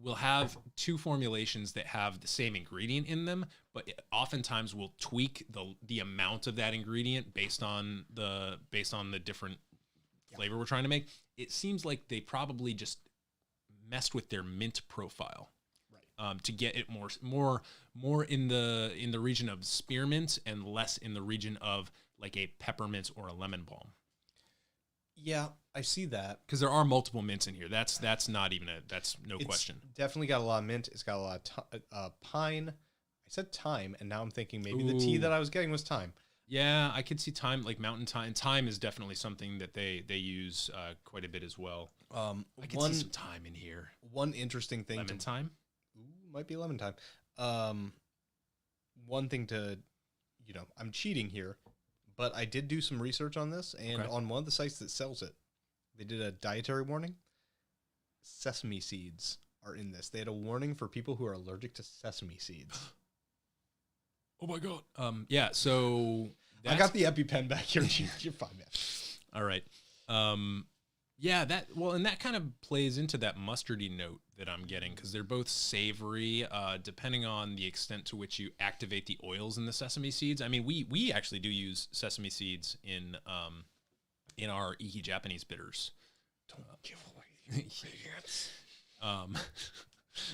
we'll have two formulations that have the same ingredient in them, but oftentimes we'll tweak the amount of that ingredient based on the different flavor we're trying to make. It seems like they probably just messed with their mint profile, right? To get it more in the region of spearmint and less in the region of like a peppermint or a lemon balm. Yeah, I see that. Because there are multiple mints in here. That's not even that's no question. Definitely got a lot of mint. It's got a lot of pine. I said thyme, and now I'm thinking maybe the tea that I was getting was thyme. Yeah, I could see thyme, like mountain thyme. Thyme is definitely something that they use quite a bit as well. I can see some thyme in here. One interesting thing. Lemon thyme? Might be lemon thyme. One thing to, I'm cheating here, but I did do some research on this, and on one of the sites that sells it, they did a dietary warning. Sesame seeds are in this. They had a warning for people who are allergic to sesame seeds. Oh my God. Yeah, so I got the EpiPen back here. You're fine, man. All right. Yeah, and that kind of plays into that mustardy note that I'm getting, because they're both savory, depending on the extent to which you activate the oils in the sesame seeds. I mean, we actually do use sesame seeds in our Iki Japanese bitters. Don't give away the ingredients.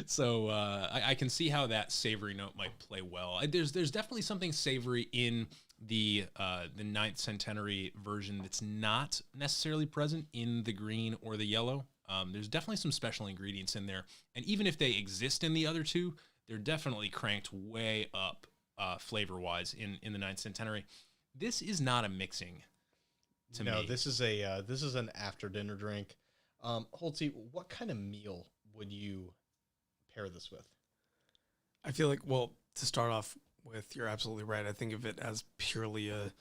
So I can see how that savory note might play well. There's definitely something savory in the 9th Centenary version that's not necessarily present in the green or the yellow. There's definitely some special ingredients in there, and even if they exist in the other two, they're definitely cranked way up flavor-wise in the 9th Centenary. This is not a mixing. No, this is an after dinner drink. Holtzy, what kind of meal would you pair this with? I feel like, well, to start off with, you're absolutely right. I think of it as purely a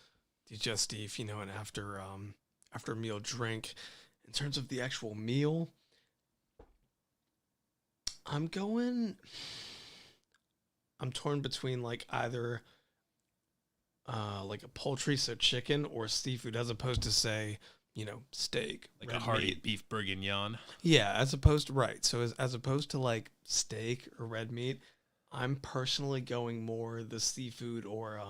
digestif, an after meal drink. In terms of the actual meal, I'm torn between like either like a poultry, so chicken, or seafood, as opposed to say, steak, like a hearty beef bourguignon. Yeah, as opposed to So as opposed to like steak or red meat, I'm personally going more the seafood or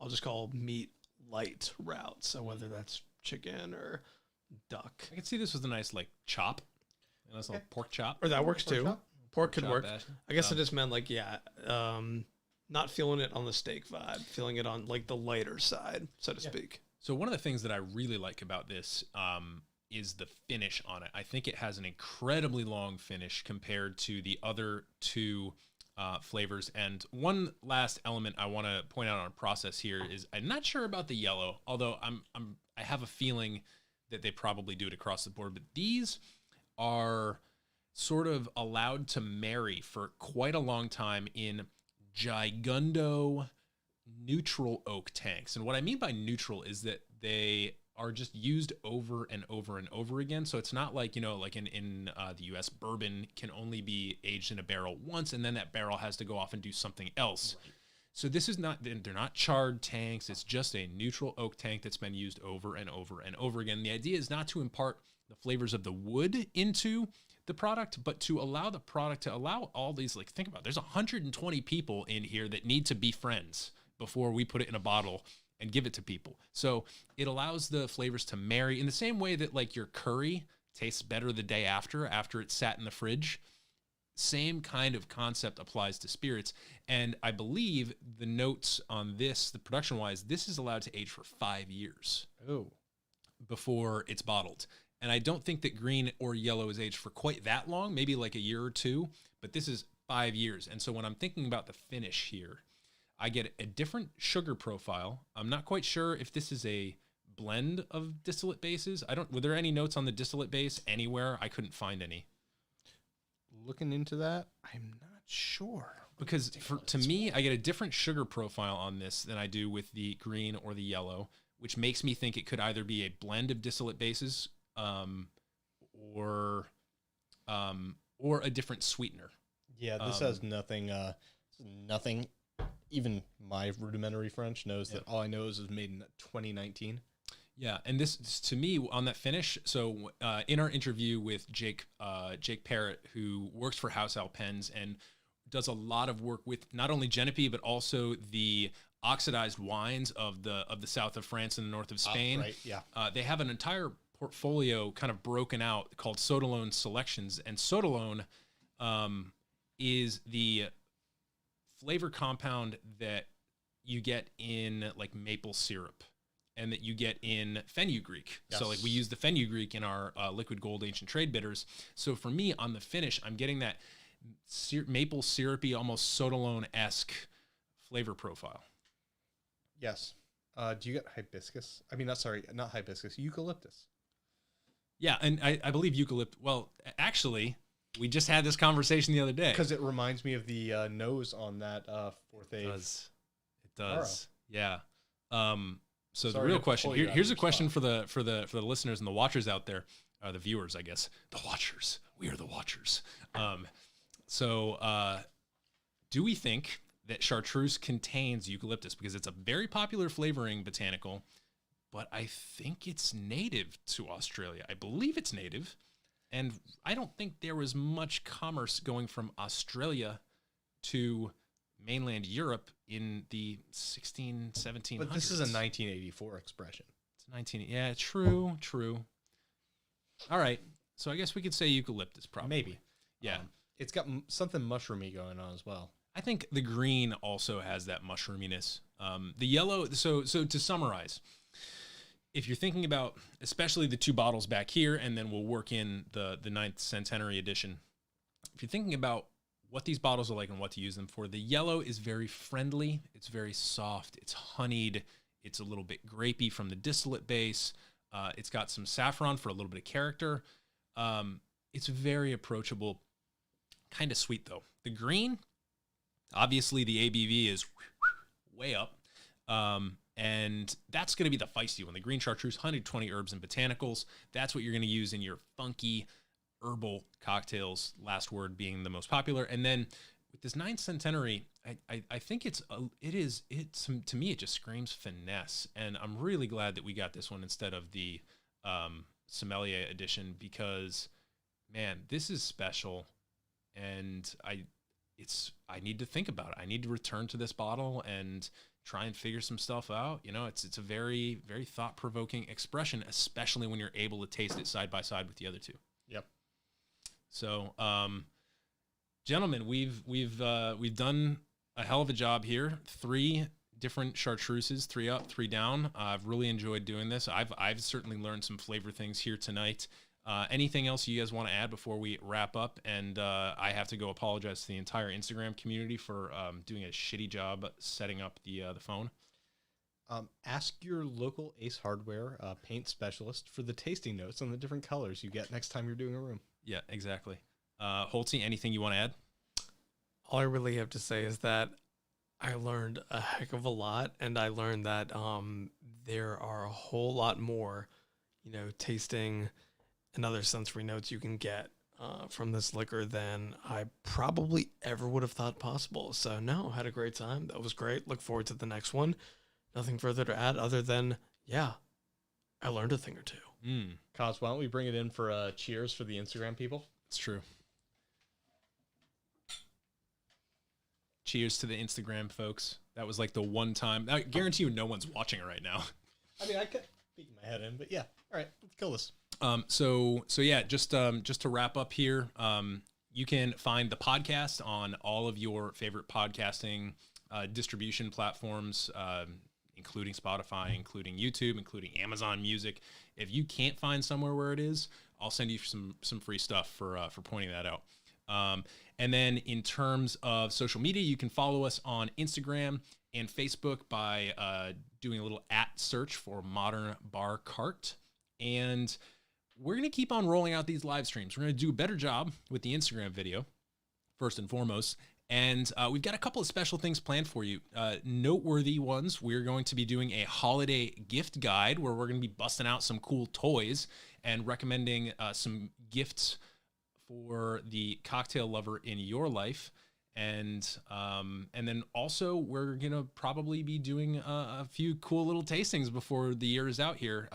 I'll just call meat light route. So whether that's chicken or duck. I can see this was a nice like chop, a nice little pork chop. Or that works too. Pork could work. Ashton. I guess I just meant like not feeling it on the steak vibe, feeling it on like the lighter side, so to speak. So one of the things that I really like about this is the finish on it. I think it has an incredibly long finish compared to the other two flavors. And one last element I want to point out on a process here is I'm not sure about the yellow, although I have a feeling that they probably do it across the board. But these are sort of allowed to marry for quite a long time in gigundo neutral oak tanks. And what I mean by neutral is that they are just used over and over and over again. So it's not like, like in the US, bourbon can only be aged in a barrel once, and then that barrel has to go off and do something else. Right. So this is they're not charred tanks. It's just a neutral oak tank that's been used over and over and over again. The idea is not to impart the flavors of the wood into the product, but to allow the product to allow all these, like, think about it, there's 120 people in here that need to be friends before we put it in a bottle and give it to people. So it allows the flavors to marry in the same way that like your curry tastes better the day after it's sat in the fridge. Same kind of concept applies to spirits. And I believe the notes on this, the production wise, this is allowed to age for 5 years before it's bottled. And I don't think that green or yellow is aged for quite that long, maybe like a year or two, but this is 5 years. And so when I'm thinking about the finish here, I get a different sugar profile. I'm not quite sure if this is a blend of distillate bases. Were there any notes on the distillate base anywhere? I couldn't find any. Looking into that, I'm not sure. Because to me, I get a different sugar profile on this than I do with the green or the yellow, which makes me think it could either be a blend of distillate bases, or a different sweetener. Yeah, this has nothing. Nothing. Even my rudimentary French knows that all I know is it was made in 2019. Yeah, and this to me on that finish. So in our interview with Jake Parrott, who works for House Alpens and does a lot of work with not only Genepi but also the oxidized wines of the south of France and the north of Spain. Right. Yeah. They have an entire portfolio kind of broken out called Sodalone Selections, and Sodalone is the flavor compound that you get in like maple syrup and that you get in fenugreek. Yes. So like we use the fenugreek in our liquid gold ancient trade bitters. So for me on the finish, I'm getting that maple syrupy, almost Sodalone-esque flavor profile. Yes. Do you get hibiscus? I mean, not hibiscus, eucalyptus. Yeah, and I believe eucalyptus. Well, actually, we just had this conversation the other day. Because it reminds me of the nose on that fourth age. It does. Yeah. So Sorry the real to question pull you here's out a of question your for the listeners and the watchers out there, the viewers, I guess, the watchers. We are the watchers. Do we think that Chartreuse contains eucalyptus? Because it's a very popular flavoring botanical, but I think it's native to Australia. I believe it's native, and I don't think there was much commerce going from Australia to mainland Europe in the 1700s. But this is a 1984 expression. It's 19. Yeah, true. All right. So I guess we could say eucalyptus, probably. Maybe. Yeah. It's got something mushroomy going on as well. I think the green also has that mushroominess. The yellow. So to summarize, if you're thinking about, especially the two bottles back here, and then we'll work in the 9th Centenary edition. If you're thinking about what these bottles are like and what to use them for, the yellow is very friendly. It's very soft. It's honeyed. It's a little bit grapey from the distillate base. It's got some saffron for a little bit of character. It's very approachable, kind of sweet though. The green, obviously the ABV is way up. And that's going to be the feisty one. The green Chartreuse, 120 herbs and botanicals. That's what you're going to use in your funky herbal cocktails, last word being the most popular. And then with this 9th Centenary, I think to me, it just screams finesse. And I'm really glad that we got this one instead of the sommelier edition, because man, this is special. And I need to think about it. I need to return to this bottle and try and figure some stuff out. You know, it's a very, very thought-provoking expression, especially when you're able to taste it side by side with the other two. Yep. So, gentlemen, we've done a hell of a job here. 3 different Chartreuses, 3 up, 3 down. I've really enjoyed doing this. I've certainly learned some flavor things here tonight. Anything else you guys want to add before we wrap up? And I have to go apologize to the entire Instagram community for doing a shitty job setting up the phone. Ask your local Ace Hardware paint specialist for the tasting notes on the different colors you get next time you're doing a room. Yeah, exactly. Holtzy, anything you want to add? All I really have to say is that I learned a heck of a lot, and I learned that there are a whole lot more, tasting and other sensory notes you can get from this liquor than I probably ever would have thought possible. So no, had a great time. That was great. Look forward to the next one. Nothing further to add other than, yeah, I learned a thing or two. Kaz, why don't we bring it in for a cheers for the Instagram people? It's true. Cheers to the Instagram folks. That was like the one time. I guarantee you no one's watching it right now. I mean, I could peek my head in, but yeah. All right, let's kill this. So yeah, just to wrap up here, you can find the podcast on all of your favorite podcasting distribution platforms, including Spotify, including YouTube, including Amazon Music. If you can't find somewhere where it is, I'll send you some free stuff for pointing that out. And then in terms of social media, you can follow us on Instagram and Facebook by doing a little @ search for Modern Bar Cart. And we're going to keep on rolling out these live streams. We're going to do a better job with the Instagram video, first and foremost. And we've got a couple of special things planned for you. Noteworthy ones, we're going to be doing a holiday gift guide where we're going to be busting out some cool toys and recommending some gifts for the cocktail lover in your life. And then also we're going to probably be doing a few cool little tastings before the year is out here,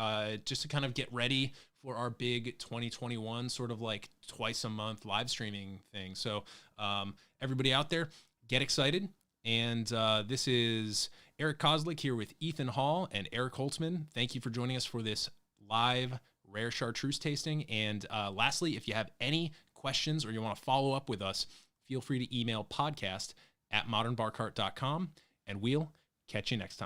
just to kind of get ready for our big 2021 sort of like twice a month live streaming thing. So everybody out there, get excited. And this is Eric Kozlik here with Ethan Hall and Eric Holtzman. Thank you for joining us for this live rare chartreuse tasting. And lastly, if you have any questions or you want to follow up with us, feel free to email podcast@modernbarcart.com, and we'll catch you next time.